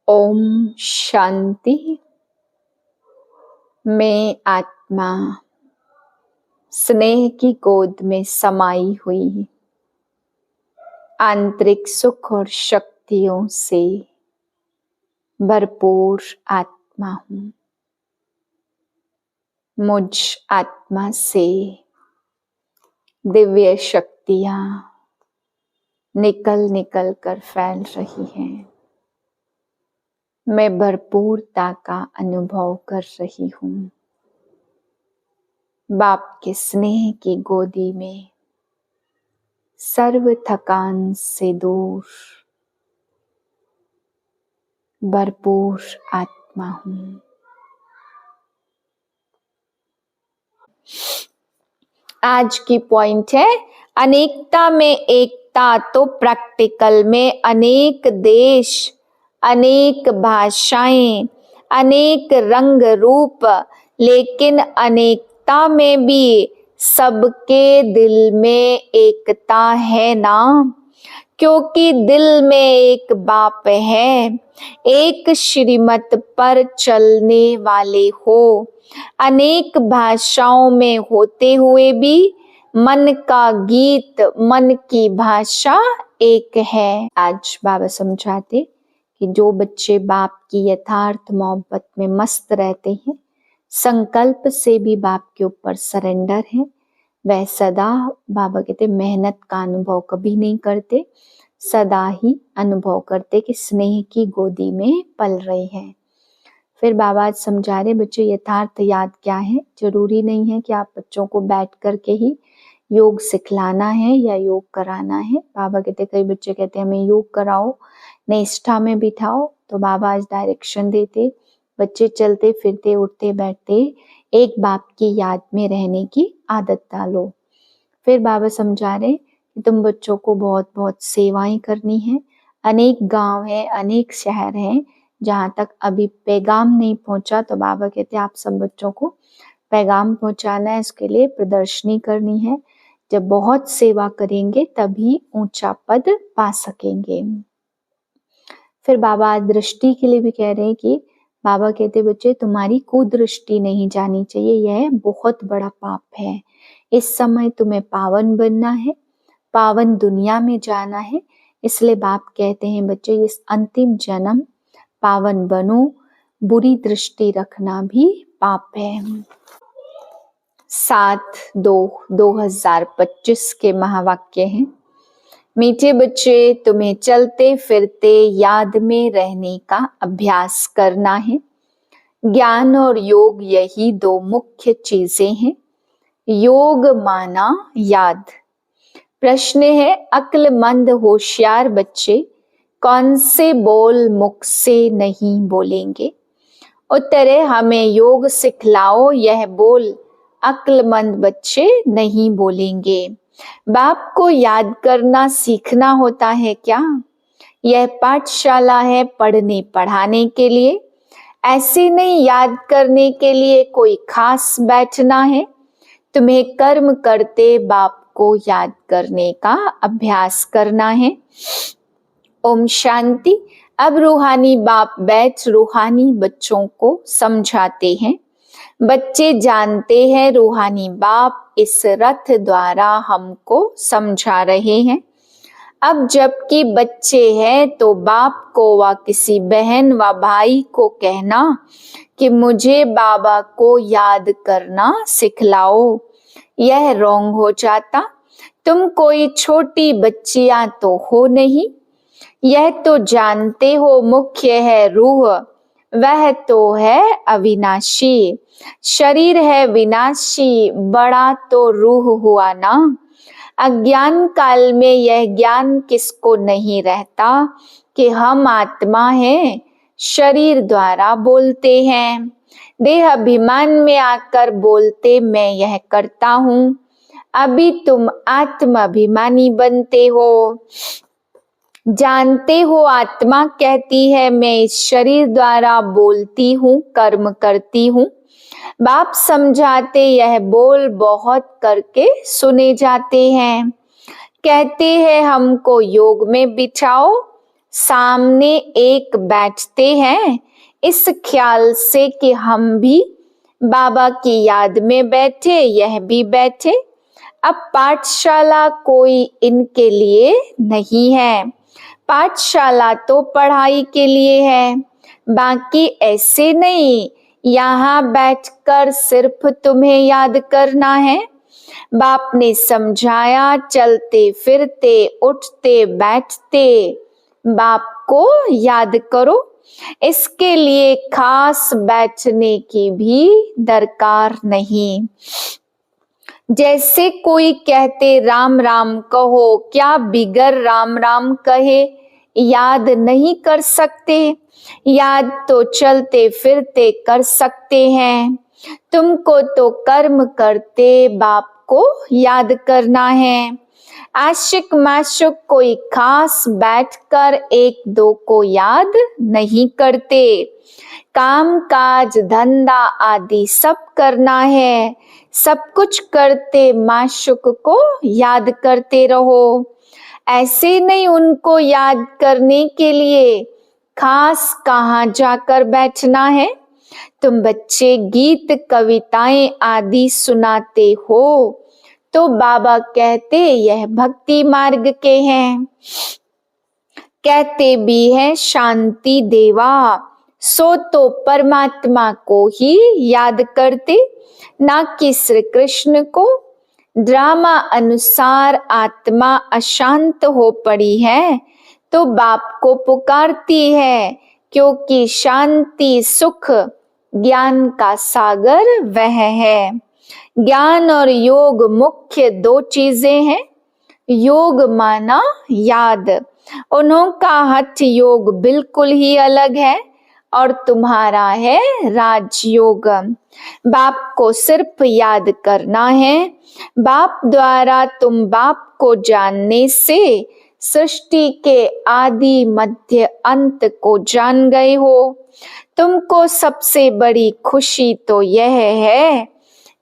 ओम शांति। मैं आत्मा स्नेह की गोद में समाई हुई आंतरिक सुख और शक्तियों से भरपूर आत्मा हूँ। मुझ आत्मा से दिव्य शक्तियाँ निकल निकल कर फैल रही हैं। मैं भरपूरता का अनुभव कर रही हूँ। बाप के स्नेह की गोदी में सर्व थकान से दूर भरपूर आत्मा हूँ। आज की पॉइंट है अनेकता में एकता। तो प्रैक्टिकल में अनेक देश, अनेक भाषाएं, अनेक रंग रूप, लेकिन अनेकता में भी सबके दिल में एकता है ना, क्योंकि दिल में एक बाप है। एक श्रीमत पर चलने वाले हो। अनेक भाषाओं में होते हुए भी मन का गीत, मन की भाषा एक है। आज बाबा समझाते कि जो बच्चे बाप की यथार्थ मोहब्बत में मस्त रहते हैं, संकल्प से भी बाप के ऊपर सरेंडर है, वह सदा, बाबा कहते मेहनत का अनुभव कभी नहीं करते, सदा ही अनुभव करते कि स्नेह की गोदी में पल रहे हैं। फिर बाबा आज समझा रहे बच्चे यथार्थ याद क्या है। जरूरी नहीं है कि आप बच्चों को बैठ करके ही योग सिखलाना है या योग कराना है। बाबा कहते कई बच्चे कहते हमें योग कराओ, निष्ठा में बिठाओ, तो बाबा आज डायरेक्शन देते बच्चे चलते फिरते उठते बैठते एक बाप की याद में रहने की आदत डालो। फिर बाबा समझा रहे कि तुम बच्चों को बहुत बहुत सेवाएं करनी है। अनेक गांव है, अनेक शहर हैं जहाँ तक अभी पैगाम नहीं पहुंचा, तो बाबा कहते हैं आप सब बच्चों को पैगाम पहुंचाना है, इसके लिए प्रदर्शनी करनी है। जब बहुत सेवा करेंगे तभी ऊंचा पद पा सकेंगे। फिर बाबा दृष्टि के लिए भी कह रहे हैं कि बाबा कहते बच्चे तुम्हारी कुदृष्टि नहीं जानी चाहिए, यह बहुत बड़ा पाप है। इस समय तुम्हें पावन बनना है, पावन दुनिया में जाना है। इसलिए बाप कहते हैं बच्चे इस अंतिम जन्म पावन बनो, बुरी दृष्टि रखना भी पाप है। 7/2/2025 के महावाक्य हैं। मीठे बच्चे तुम्हें चलते फिरते याद में रहने का अभ्यास करना है। ज्ञान और योग यही दो मुख्य चीजें हैं। योग माना याद। प्रश्न है अक्लमंद होशियार बच्चे कौन से बोल मुख से नहीं बोलेंगे। उत्तर है हमें योग सिखलाओ, यह बोल अक्लमंद बच्चे नहीं बोलेंगे। बाप को याद करना सीखना होता है क्या? यह पाठशाला है पढ़ने पढ़ाने के लिए, ऐसे नहीं याद करने के लिए कोई खास बैठना है। तुम्हें कर्म करते बाप को याद करने का अभ्यास करना है। ओम शांति। अब रूहानी बाप बैठ रूहानी बच्चों को समझाते हैं। बच्चे जानते हैं रूहानी बाप इस रथ द्वारा हमको समझा रहे हैं। अब जबकि बच्चे हैं तो बाप को व किसी बहन व भाई को कहना कि मुझे बाबा को याद करना सिखलाओ, यह रॉन्ग हो जाता। तुम कोई छोटी बच्चियां तो हो नहीं, यह तो जानते हो मुख्य है रूह, वह तो है अविनाशी। शरीर है विनाशी, बड़ा तो रूह हुआ ना। अज्ञान काल में यह ज्ञान किसको नहीं रहता कि हम आत्मा हैं, शरीर द्वारा बोलते हैं। देह अभिमान में आकर बोलते मैं यह करता हूँ। अभी तुम आत्म अभिमानी बनते हो। जानते हो आत्मा कहती है मैं इस शरीर द्वारा बोलती हूँ, कर्म करती हूँ। बाप समझाते यह बोल बहुत करके सुने जाते हैं। कहते हैं हमको योग में बिठाओ, सामने एक बैठते हैं इस ख्याल से कि हम भी बाबा की याद में बैठे, यह भी बैठे। अब पाठशाला कोई इनके लिए नहीं है, पाठशाला तो पढ़ाई के लिए है, बाकी ऐसे नहीं यहाँ बैठकर सिर्फ तुम्हें याद करना है। बाप ने समझाया, चलते फिरते उठते बैठते बाप को याद करो। इसके लिए खास बैठने की भी दरकार नहीं। जैसे कोई कहते राम राम कहो, क्या बिगर राम राम कहे याद नहीं कर सकते? याद तो चलते फिरते कर सकते हैं। तुमको तो कर्म करते बाप को याद करना है। आशिक माशुक कोई खास बैठकर एक दो को याद नहीं करते। काम काज धंधा आदि सब करना है, सब कुछ करते माशुक को याद करते रहो। ऐसे नहीं उनको याद करने के लिए खास कहाँ जाकर बैठना है। तुम बच्चे गीत कविताएं आदि सुनाते हो तो बाबा कहते यह भक्ति मार्ग के हैं। कहते भी हैं शांति देवा, सो तो परमात्मा को ही याद करते, ना कि श्री कृष्ण को। ड्रामा अनुसार आत्मा अशांत हो पड़ी है तो बाप को पुकारती है, क्योंकि शांति सुख ज्ञान का सागर वह है। ज्ञान और योग मुख्य दो चीजें हैं। योग माना याद, उन्हों का हठ योग बिल्कुल ही अलग है और तुम्हारा है राजयोग। बाप को सिर्फ याद करना है। बाप द्वारा तुम बाप को जानने से सृष्टि के आदि मध्य अंत को जान गए हो। तुमको सबसे बड़ी खुशी तो यह है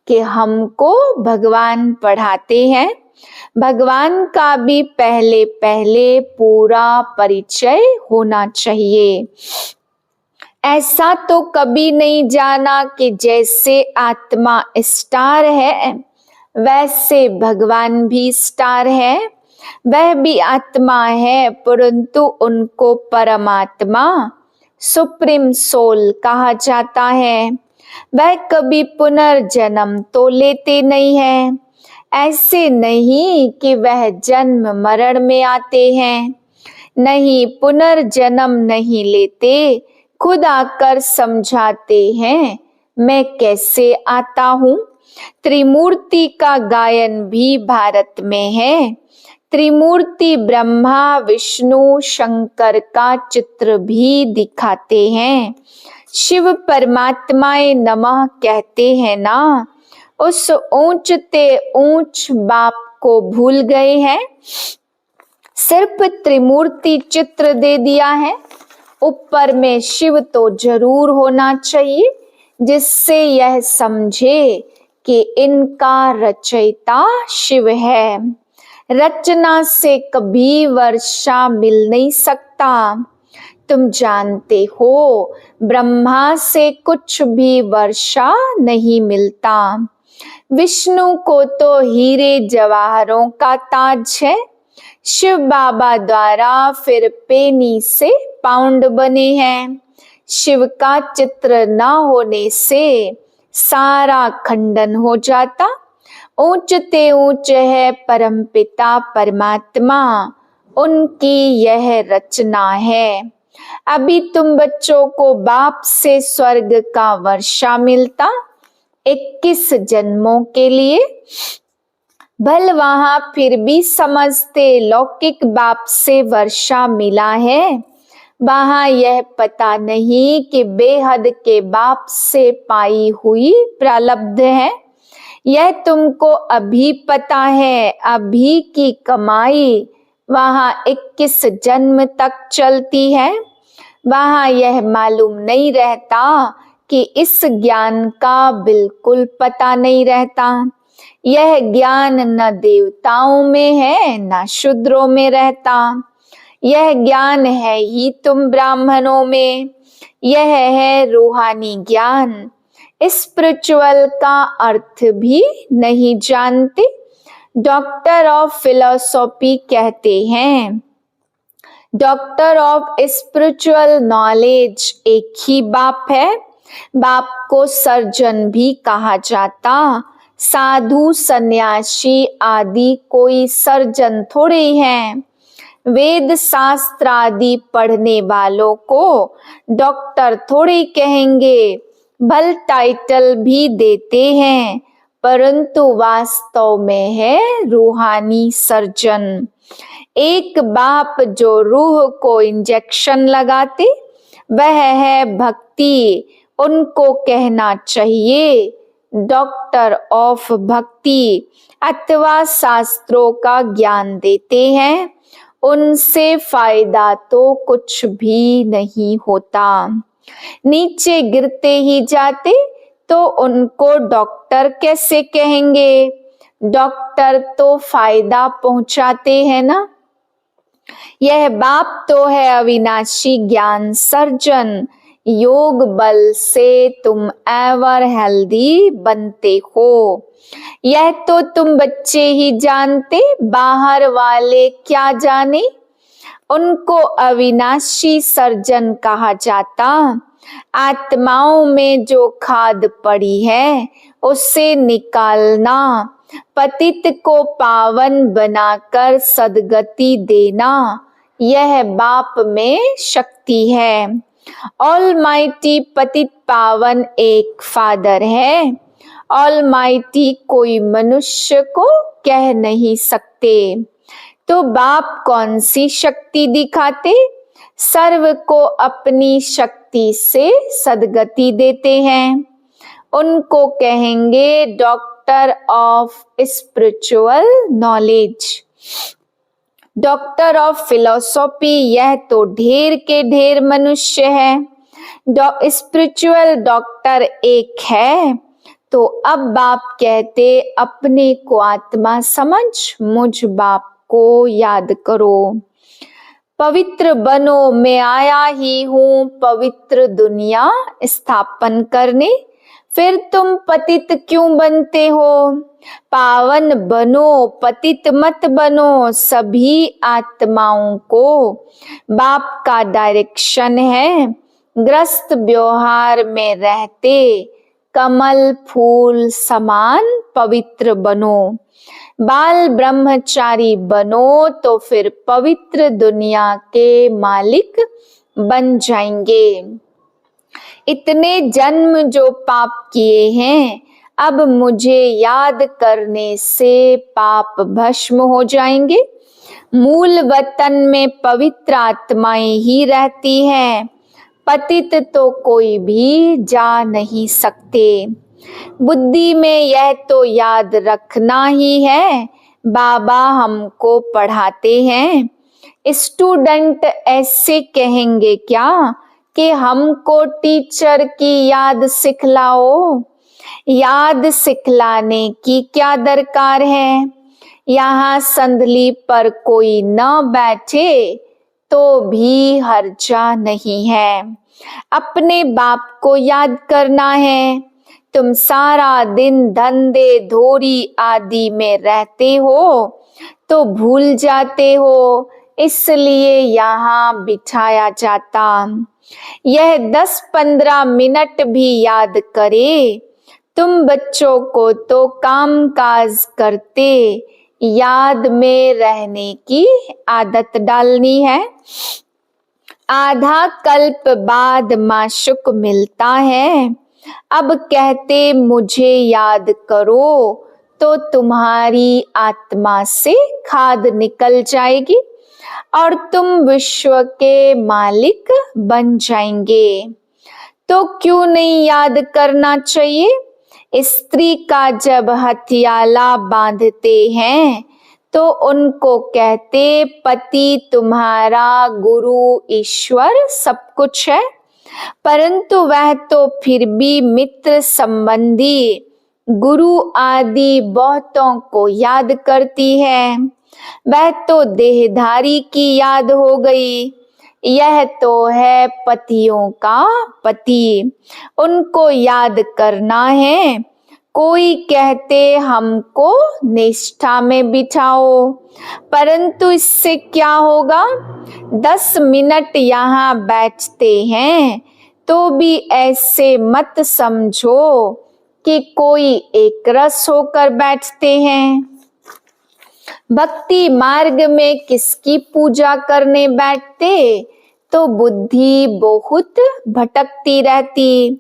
कि हमको भगवान पढ़ाते हैं। भगवान का भी पहले पहले पूरा परिचय होना चाहिए। ऐसा तो कभी नहीं जाना कि जैसे आत्मा स्टार है वैसे भगवान भी स्टार है। वह भी आत्मा है, परंतु उनको परमात्मा सुप्रीम सोल कहा जाता है। वह कभी पुनर्जन्म तो लेते नहीं है। ऐसे नहीं कि वह जन्म मरण में आते हैं, नहीं, पुनर्जन्म नहीं लेते। खुद आकर समझाते हैं मैं कैसे आता हूँ। त्रिमूर्ति का गायन भी भारत में है। त्रिमूर्ति ब्रह्मा विष्णु शंकर का चित्र भी दिखाते हैं। शिव परमात्माए नमः कहते हैं ना, उस ऊंचते ऊंच बाप को भूल गए हैं। सिर्फ त्रिमूर्ति चित्र दे दिया है। ऊपर में शिव तो जरूर होना चाहिए, जिससे यह समझे कि इनका रचयिता शिव है। रचना से कभी वर्षा मिल नहीं सकता। तुम जानते हो ब्रह्मा से कुछ भी वर्षा नहीं मिलता। विष्णु को तो हीरे जवाहरों का ताज है। शिव बाबा द्वारा फिर पेनी से पाउंड बने हैं। शिव का चित्र न होने से सारा खंडन हो जाता। ऊंचते ऊंच है परमपिता परमात्मा, उनकी यह रचना है। अभी तुम बच्चों को बाप से स्वर्ग का वर्षा मिलता 21 जन्मों के लिए। भल वहां फिर भी समझते लौकिक बाप से वर्षा मिला है। वहां यह पता नहीं कि बेहद के बाप से पाई हुई प्रारब्ध है। यह तुमको अभी पता है। अभी की कमाई वहां 21 जन्म तक चलती है। वहां यह मालूम नहीं रहता कि इस ज्ञान का बिल्कुल पता नहीं रहता। यह ज्ञान न देवताओं में है न शूद्रों में रहता। यह ज्ञान है ही तुम ब्राह्मणों में, यह है रूहानी ज्ञान। स्पिरिचुअल का अर्थ भी नहीं जानते। डॉक्टर ऑफ फिलोसॉफी कहते हैं डॉक्टर ऑफ स्पिरिचुअल नॉलेज एक ही बाप है। बाप को सर्जन भी कहा जाता। साधु सन्यासी आदि कोई सर्जन थोड़े हैं। वेद शास्त्र आदि पढ़ने वालों को डॉक्टर थोड़े कहेंगे। भल टाइटल भी देते हैं, परंतु वास्तव में है रूहानी सर्जन। एक बाप जो रूह को इंजेक्शन लगाते वह है भक्ति। उनको कहना चाहिए डॉक्टर ऑफ भक्ति, अथवा शास्त्रों का ज्ञान देते हैं। उनसे फायदा तो कुछ भी नहीं होता। नीचे गिरते ही जाते तो उनको डॉक्टर कैसे कहेंगे? डॉक्टर तो फायदा पहुंचाते हैं ना। यह बाप तो है अविनाशी ज्ञान सर्जन। योग बल से तुम एवर हेल्दी बनते हो। यह तो तुम बच्चे ही जानते, बाहर वाले क्या जाने। उनको अविनाशी सर्जन कहा जाता। आत्माओं में जो खाद पड़ी है उसे निकालना, पतित को पावन बनाकर सदगति देना, यह बाप में शक्ति है। ऑलमाइटी पतित पावन एक फादर है। ऑलमाइटी कोई मनुष्य को कह नहीं सकते। तो बाप कौन सी शक्ति दिखाते? सर्व को अपनी शक्ति से सदगति देते हैं। उनको कहेंगे doctor of spiritual knowledge. Doctor of philosophy यह तो ढेर के ढेर मनुष्य है। स्पिरिचुअल डॉक्टर एक है। तो अब बाप कहते अपने को आत्मा समझ, मुझ बाप को याद करो। पवित्र बनो, मैं आया ही हूँ पवित्र दुनिया स्थापन करने। फिर तुम पतित क्यों बनते हो? पावन बनो, पतित मत बनो। सभी आत्माओं को बाप का डायरेक्शन है। ग्रस्त व्यवहार में रहते कमल फूल समान पवित्र बनो। बाल ब्रह्मचारी बनो तो फिर पवित्र दुनिया के मालिक बन जाएंगे। इतने जन्म जो पाप किए हैं, अब मुझे याद करने से पाप भस्म हो जाएंगे। मूल वतन में पवित्र आत्माएं ही रहती हैं। पतित तो कोई भी जा नहीं सकते। बुद्धि में यह तो याद रखना ही है, बाबा हमको पढ़ाते हैं। स्टूडेंट ऐसे कहेंगे क्या कि हमको टीचर की याद सिखलाओ? याद सिखलाने की क्या दरकार है? यहाँ संदली पर कोई न बैठे तो भी हर्जा नहीं है। अपने बाप को याद करना है। तुम सारा दिन धंधे धोरी आदि में रहते हो तो भूल जाते हो, इसलिए यहाँ बिठाया जाता। यह 10-15 मिनट भी याद करे। तुम बच्चों को तो काम काज करते, याद में रहने की आदत डालनी है। आधा कल्प बाद माशुक मिलता है। अब कहते मुझे याद करो तो तुम्हारी आत्मा से खाद निकल जाएगी और तुम विश्व के मालिक बन जाएंगे। तो क्यों नहीं याद करना चाहिए? स्त्री का जब हथियाला बांधते हैं तो उनको कहते पति तुम्हारा गुरु ईश्वर सब कुछ है, परंतु वह तो फिर भी मित्र संबंधी गुरु आदि बहुतों को याद करती है। वह तो देहधारी की याद हो गई। यह तो है पतियों का पति, उनको याद करना है। कोई कहते हमको निष्ठा में बिठाओ, परंतु इससे क्या होगा? 10 मिनट यहाँ बैठते हैं तो भी ऐसे मत समझो कि कोई एक रस होकर बैठते हैं। भक्ति मार्ग में किसकी पूजा करने बैठते तो बुद्धि बहुत भटकती रहती।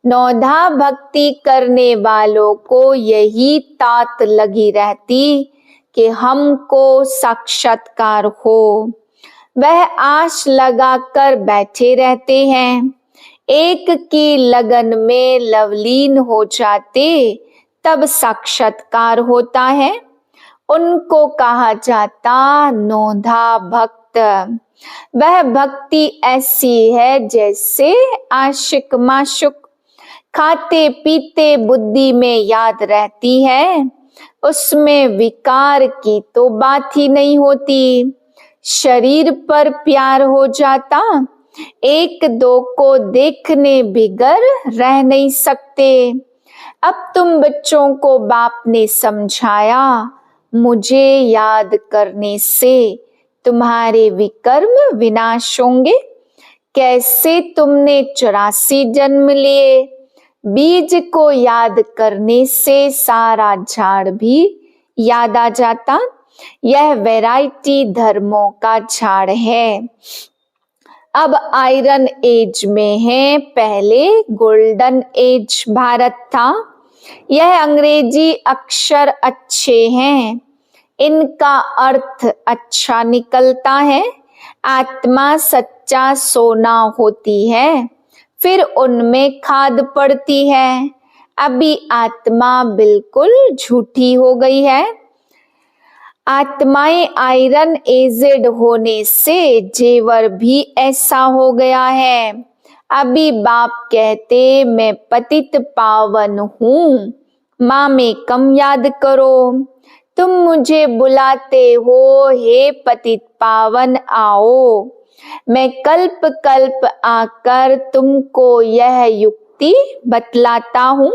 नौधा भक्ति करने वालों को यही तात लगी रहती कि हमको साक्षात्कार हो। वह आश लगाकर बैठे रहते हैं। एक की लगन में लवलीन हो जाते तब साक्षात्कार होता है। उनको कहा जाता नौधा भक्त। वह भक्ति ऐसी है जैसे आशिक माशुक, खाते पीते बुद्धि में याद रहती है, उसमें विकार की तो बात ही नहीं होती। शरीर पर प्यार हो जाता, एक दो को देखने बिगर रह नहीं सकते। अब तुम बच्चों को बाप ने समझाया, मुझे याद करने से तुम्हारे विकर्म विनाश होंगे। कैसे तुमने 84 जन्म लिए, बीज को याद करने से सारा झाड़ भी याद आ जाता। यह वैरायटी धर्मों का झाड़ है। अब आयरन एज में है, पहले गोल्डन एज भारत था। यह अंग्रेजी अक्षर अच्छे हैं, इनका अर्थ अच्छा निकलता है। आत्मा सच्चा सोना होती है, फिर उनमें खाद पड़ती है। अभी आत्मा बिल्कुल झूठी हो गई है। आत्माएं आयरन एजेड होने से जेवर भी ऐसा हो गया है। अभी बाप कहते मैं पतित पावन हूँ, माँ में कम याद करो। तुम मुझे बुलाते हो, हे पतित पावन आओ। मैं कल्प कल्प आकर तुमको यह युक्ति बतलाता हूँ।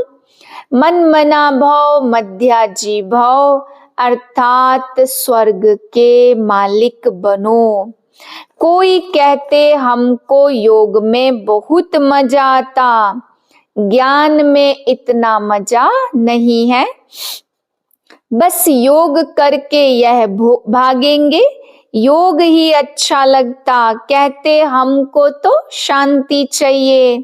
मन मना भव मध्याजी भव, अर्थात स्वर्ग के मालिक बनो। कोई कहते हमको योग में बहुत मजा आता, ज्ञान में इतना मजा नहीं है। बस योग करके यह भागेंगे, योग ही अच्छा लगता। कहते हमको तो शांति चाहिए।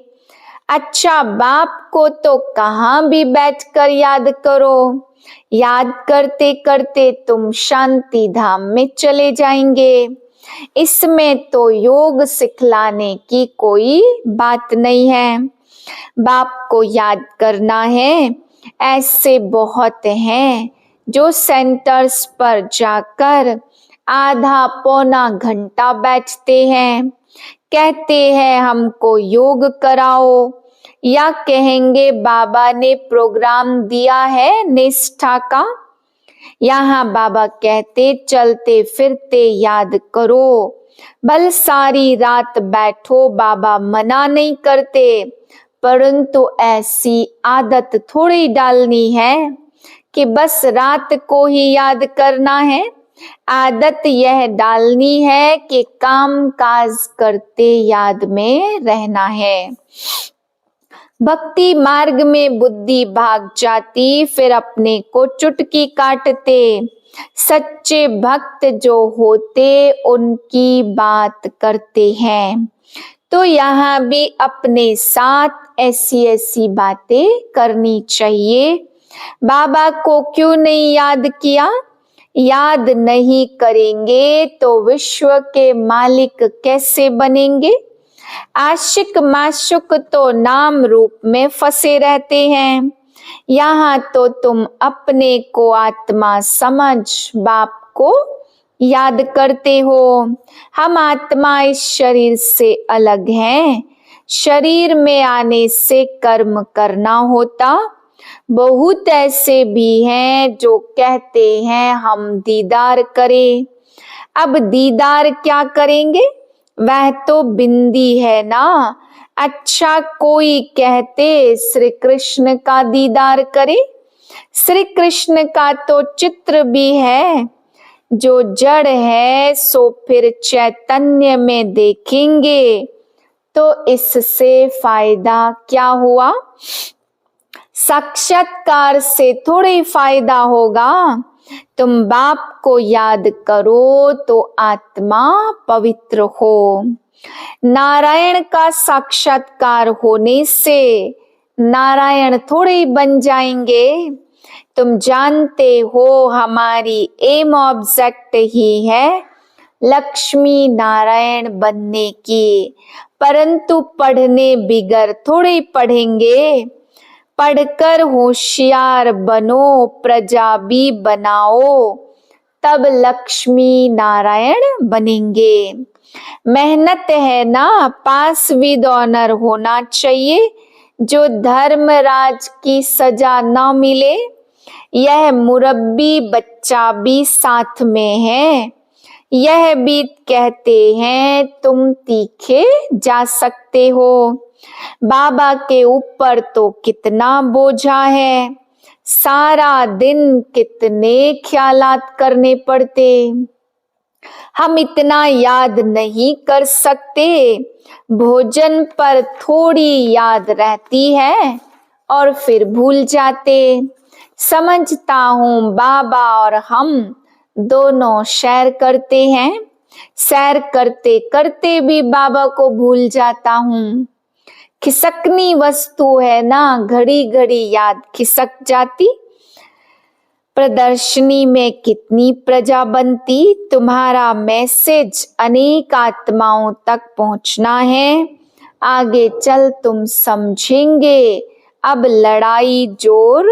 अच्छा, बाप को तो कहाँ भी बैठकर याद करो। याद करते करते तुम शांति धाम में चले जाएंगे। इसमें तो योग सिखलाने की कोई बात नहीं है। बाप को याद करना है। ऐसे बहुत हैं जो सेंटर्स पर जाकर आधा पौना घंटा बैठते हैं, कहते हैं हमको योग कराओ, या कहेंगे बाबा ने प्रोग्राम दिया है निष्ठा का। यहाँ बाबा कहते चलते फिरते याद करो। बल सारी रात बैठो, बाबा मना नहीं करते, परंतु ऐसी आदत थोड़ी डालनी है कि बस रात को ही याद करना है। आदत यह डालनी है कि काम काज करते याद में रहना है। भक्ति मार्ग में बुद्धि भाग जाती, फिर अपने को चुटकी काटते। सच्चे भक्त जो होते उनकी बात करते हैं। तो यहाँ भी अपने साथ ऐसी ऐसी बातें करनी चाहिए। बाबा को क्यों नहीं याद किया? याद नहीं करेंगे तो विश्व के मालिक कैसे बनेंगे? आशिक माशुक तो नाम रूप में फंसे रहते हैं। यहाँ तो तुम अपने को आत्मा समझ बाप को याद करते हो। हम आत्मा इस शरीर से अलग हैं। शरीर में आने से कर्म करना होता, बहुत ऐसे भी हैं जो कहते हैं हम दीदार करें। अब दीदार क्या करेंगे, वह तो बिंदी है ना। अच्छा, कोई कहते श्री कृष्ण का दीदार करे। श्री कृष्ण का तो चित्र भी है। जो जड़ है सो फिर चैतन्य में देखेंगे, तो इससे फायदा क्या हुआ। साक्षात्कार से थोड़ी फायदा होगा। तुम बाप को याद करो तो आत्मा पवित्र हो। नारायण का साक्षात्कार होने से नारायण थोड़े बन जाएंगे। तुम जानते हो हमारी एम ऑब्जेक्ट ही है लक्ष्मी नारायण बनने की, परंतु पढ़ने बिगर थोड़े पढ़ेंगे। पढ़कर होशियार बनो, प्रजा भी बनाओ, तब लक्ष्मी नारायण बनेंगे। मेहनत है ना, पास विद ऑनर होना चाहिए। जो धर्मराज की सजा ना मिले, यह मुरब्बी बच्चा भी साथ में है। यह भी कहते हैं तुम तीखे जा सकते हो। बाबा के ऊपर तो कितना बोझा है, सारा दिन कितने ख्यालात करने पड़ते। हम इतना याद नहीं कर सकते। भोजन पर थोड़ी याद रहती है और फिर भूल जाते। समझता हूँ बाबा और हम दोनों सैर करते हैं। सैर करते करते भी बाबा को भूल जाता हूँ। खिसकनी वस्तु है ना, घड़ी घड़ी याद खिसक जाती। प्रदर्शनी में कितनी प्रजा बनती। तुम्हारा मैसेज अनेक आत्माओं तक पहुंचना है। आगे चल तुम समझेंगे। अब लड़ाई जोर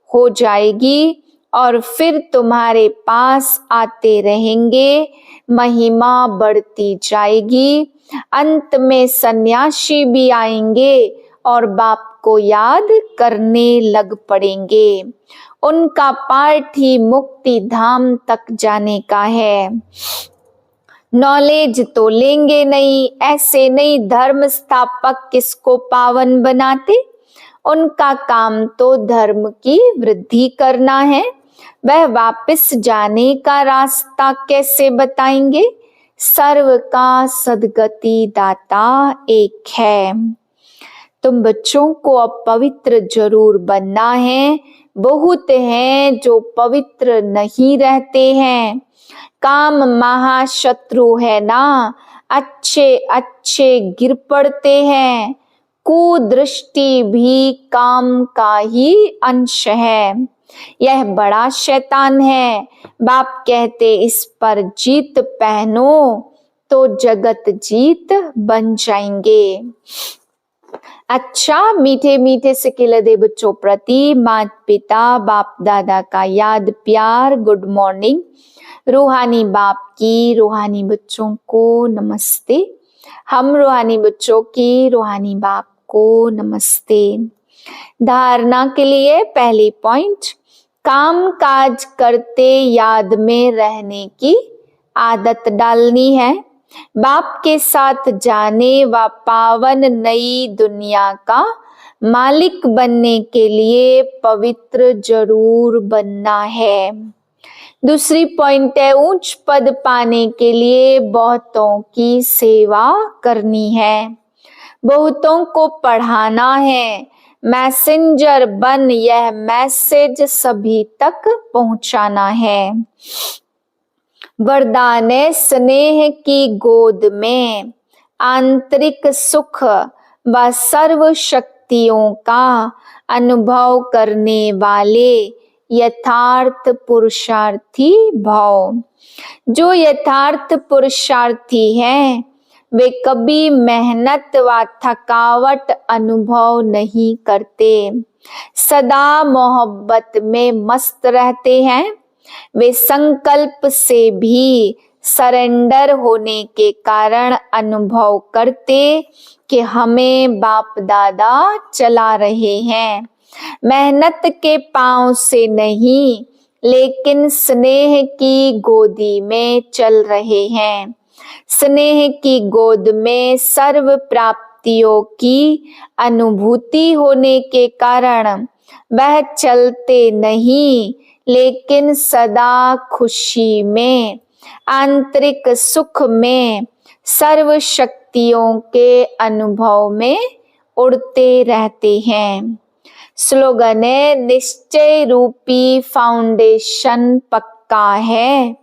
हो जाएगी और फिर तुम्हारे पास आते रहेंगे। महिमा बढ़ती जाएगी। अंत में सन्यासी भी आएंगे और बाप को याद करने लग पड़ेंगे। उनका पार्ट ही मुक्ति धाम तक जाने का है। नॉलेज तो लेंगे नहीं, ऐसे नहीं धर्म स्थापक किसको पावन बनाते। उनका काम तो धर्म की वृद्धि करना है। वह वापस जाने का रास्ता कैसे बताएंगे। सर्व का सद्गति दाता एक है। तुम बच्चों को अब पवित्र जरूर बनना है। बहुत हैं जो पवित्र नहीं रहते हैं। काम महाशत्रु है ना, अच्छे अच्छे गिर पड़ते हैं। कुदृष्टि भी काम का ही अंश है। यह बड़ा शैतान है। बाप कहते इस पर जीत पहनो तो जगत जीत बन जाएंगे। अच्छा, मीठे मीठे सिकिल दे बच्चों प्रति माता पिता बाप दादा का याद प्यार गुड मॉर्निंग। रूहानी बाप की रूहानी बच्चों को नमस्ते। हम रूहानी बच्चों की रूहानी बाप को नमस्ते। धारणा के लिए पहली पॉइंट, काम काज करते याद में रहने की आदत डालनी है। बाप के साथ जाने व पावन नई दुनिया का मालिक बनने के लिए पवित्र जरूर बनना है। दूसरी पॉइंट है, उच्च पद पाने के लिए बहुतों की सेवा करनी है। बहुतों को पढ़ाना है। मैसेंजर बन यह मैसेज सभी तक पहुंचाना है। वरदान स्नेह की गोद में आंतरिक सुख व सर्व शक्तियों का अनुभव करने वाले यथार्थ पुरुषार्थी भाव। जो यथार्थ पुरुषार्थी हैं वे कभी मेहनत व थकावट अनुभव नहीं करते। सदा मोहब्बत में मस्त रहते हैं। वे संकल्प से भी सरेंडर होने के कारण अनुभव करते कि हमें बाप दादा चला रहे हैं। मेहनत के पांव से नहीं, लेकिन स्नेह की गोदी में चल रहे हैं। स्नेह की गोद में सर्व प्राप्तियों की अनुभूति होने के कारण वह चलते नहीं, लेकिन सदा खुशी में, आंतरिक सुख में, सर्व शक्तियों के अनुभव में उड़ते रहते हैं। स्लोगन है, निश्चय रूपी फाउंडेशन पक्का है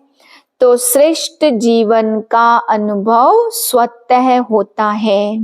तो श्रेष्ठ जीवन का अनुभव स्वतः होता है।